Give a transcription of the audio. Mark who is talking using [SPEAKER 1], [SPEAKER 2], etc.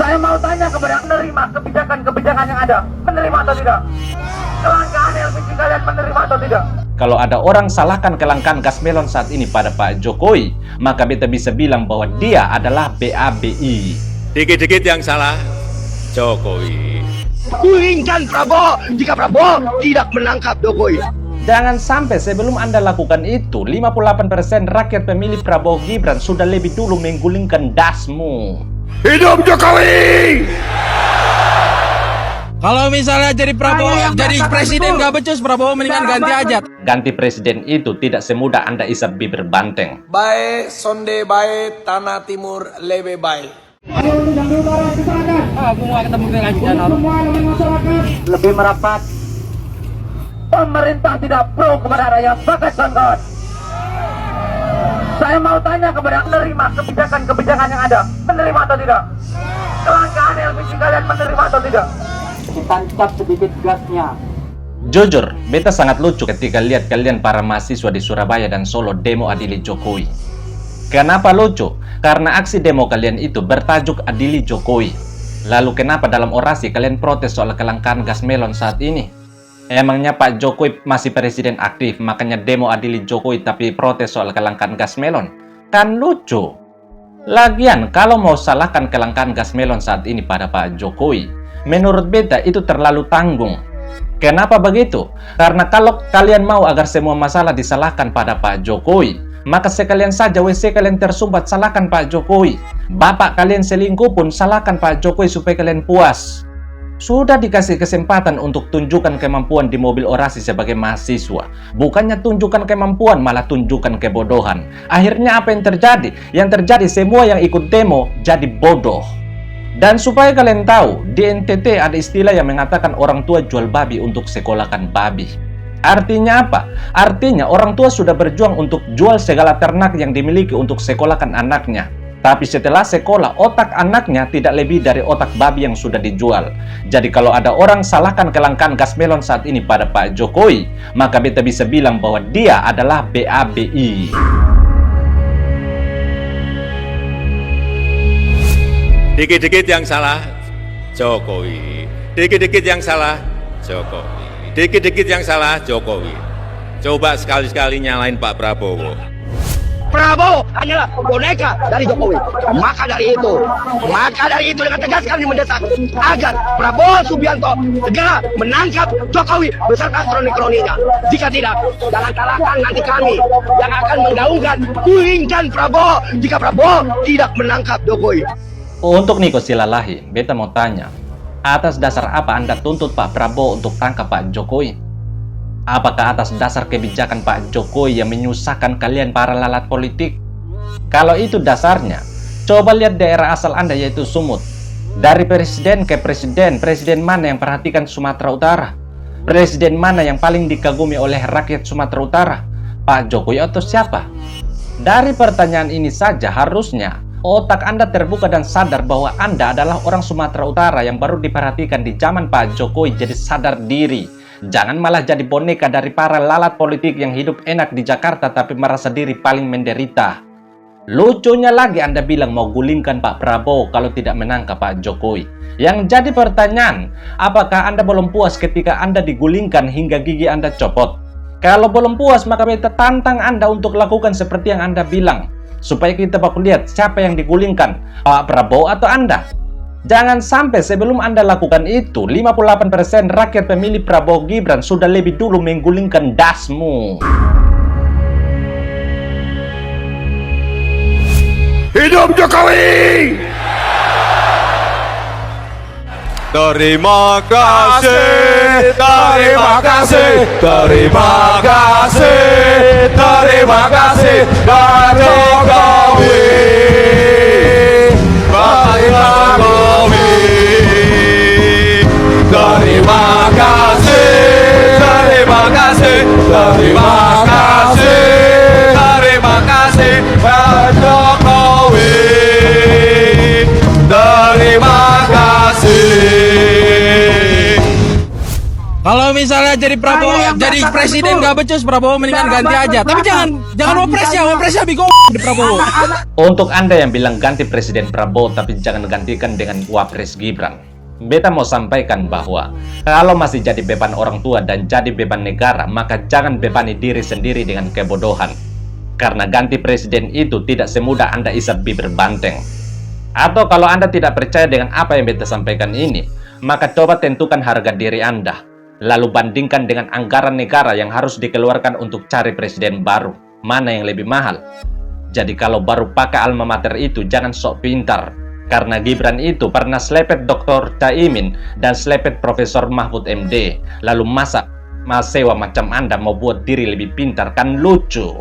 [SPEAKER 1] Saya mau tanya kepada menerima kebijakan-kebijakan yang ada, menerima atau tidak? Kelangkaan LPG kalian menerima atau tidak?
[SPEAKER 2] Kalau ada orang salahkan kelangkaan gas melon saat ini pada Pak Jokowi, maka beta bisa bilang bahwa dia adalah BABI.
[SPEAKER 3] Dikit-dikit yang salah, Jokowi.
[SPEAKER 4] Kuingkan Prabowo jika Prabowo tidak menangkap Jokowi.
[SPEAKER 2] Jangan sampai sebelum Anda lakukan itu, 58% rakyat pemilih Prabowo Gibran sudah lebih dulu menggulingkan dasmu.
[SPEAKER 4] Hidup Jokowi!
[SPEAKER 5] Kalau misalnya jadi Prabowo, jadi presiden gak becus, Prabowo mendingan ganti aja.
[SPEAKER 2] Ganti presiden itu tidak semudah Anda isap bibir banteng.
[SPEAKER 6] Baik, sonde baik, tanah timur lebih baik.
[SPEAKER 5] Aku mau ketemu dengan Janor.
[SPEAKER 1] Lebih merapat. Pemerintah tidak pro kepada rakyat, pakai kawan. Saya mau tanya kepada menerima kebijakan-kebijakan yang ada, menerima atau tidak? Kelangkaan LPG kalian menerima atau tidak? Ditancap sedikit gasnya.
[SPEAKER 2] Jujur, beta sangat lucu ketika lihat kalian para mahasiswa di Surabaya dan Solo demo adili Jokowi. Kenapa lucu? Karena aksi demo kalian itu bertajuk adili Jokowi. Lalu kenapa dalam orasi kalian protes soal kelangkaan gas melon saat ini? Emangnya Pak Jokowi masih presiden aktif, makanya demo adili Jokowi tapi protes soal kelangkaan gas melon? Kan lucu. Lagian, kalau mau salahkan kelangkaan gas melon saat ini pada Pak Jokowi, menurut beta itu terlalu tanggung. Kenapa begitu? Karena kalau kalian mau agar semua masalah disalahkan pada Pak Jokowi, maka sekalian saja WC kalian tersumbat salahkan Pak Jokowi. Bapak kalian selingkuh pun salahkan Pak Jokowi supaya kalian puas. Sudah dikasih kesempatan untuk tunjukkan kemampuan di mobil orasi sebagai mahasiswa. Bukannya tunjukkan kemampuan, malah tunjukkan kebodohan. Akhirnya apa yang terjadi? Yang terjadi semua yang ikut demo jadi bodoh. Dan supaya kalian tahu, di NTT ada istilah yang mengatakan orang tua jual babi untuk sekolahkan babi. Artinya apa? Artinya orang tua sudah berjuang untuk jual segala ternak yang dimiliki untuk sekolahkan anaknya. Tapi setelah sekolah, otak anaknya tidak lebih dari otak babi yang sudah dijual. Jadi kalau ada orang salahkan kelangkaan gas melon saat ini pada Pak Jokowi, maka beta bisa bilang bahwa dia adalah BABI.
[SPEAKER 3] Dikit-dikit yang salah, Jokowi. Dikit-dikit yang salah, Jokowi. Dikit-dikit yang salah, Jokowi. Coba sekali-sekali nyalain Pak Prabowo.
[SPEAKER 4] Prabowo hanyalah boneka dari Jokowi. Maka dari itu dengan tegas kami mendesak agar Prabowo Subianto segera menangkap Jokowi beserta kroni-kroninya. Jika tidak, jangan salahkan nanti kami yang akan menggaungkan kuingkan Prabowo jika Prabowo tidak menangkap Jokowi.
[SPEAKER 2] Untuk Niko Silalahi, beta mau tanya, atas dasar apa Anda tuntut Pak Prabowo untuk tangkap Pak Jokowi? Apakah atas dasar kebijakan Pak Jokowi yang menyusahkan kalian para lalat politik? Kalau itu dasarnya, coba lihat daerah asal Anda yaitu Sumut. Dari presiden ke presiden, presiden mana yang perhatikan Sumatera Utara? Presiden mana yang paling dikagumi oleh rakyat Sumatera Utara? Pak Jokowi atau siapa? Dari pertanyaan ini saja harusnya otak Anda terbuka dan sadar bahwa Anda adalah orang Sumatera Utara yang baru diperhatikan di zaman Pak Jokowi, jadi sadar diri. Jangan malah jadi boneka dari para lalat politik yang hidup enak di Jakarta tapi merasa diri paling menderita. Lucunya lagi Anda bilang mau gulingkan Pak Prabowo kalau tidak menangkap Pak Jokowi. Yang jadi pertanyaan, apakah Anda belum puas ketika Anda digulingkan hingga gigi Anda copot? Kalau belum puas, maka beta tantang Anda untuk lakukan seperti yang Anda bilang. Supaya kita bakal lihat siapa yang digulingkan, Pak Prabowo atau Anda. Jangan sampai sebelum Anda lakukan itu, 58% rakyat pemilih Prabowo Gibran sudah lebih dulu menggulingkan dasmu.
[SPEAKER 4] Hidup Jokowi!
[SPEAKER 3] Terima kasih, terima kasih, terima kasih, terima kasih, Pak Jokowi, Pak Jokowi. Terima kasih, terima kasih, terima kasih, terima kasih, Pak Jokowi. Terima kasih.
[SPEAKER 5] Kalau misalnya jadi Prabowo, jadi presiden gak becus, Prabowo mendingan ganti aja. Tapi jangan wapresnya bego di Prabowo.
[SPEAKER 2] Untuk Anda yang bilang ganti Presiden Prabowo tapi jangan gantikan dengan Wapres Gibran, beta mau sampaikan bahwa kalau masih jadi beban orang tua dan jadi beban negara, maka jangan bebani diri sendiri dengan kebodohan. Karena ganti presiden itu tidak semudah Anda isap bibir banteng. Atau kalau Anda tidak percaya dengan apa yang beta sampaikan ini, maka coba tentukan harga diri Anda. Lalu bandingkan dengan anggaran negara yang harus dikeluarkan untuk cari presiden baru. Mana yang lebih mahal? Jadi kalau baru pakai alma mater itu jangan sok pintar. Karena Gibran itu pernah selepet Dr. Caimin dan selepet Profesor Mahfud MD. Lalu masa sewa macam Anda mau buat diri lebih pintar, kan lucu.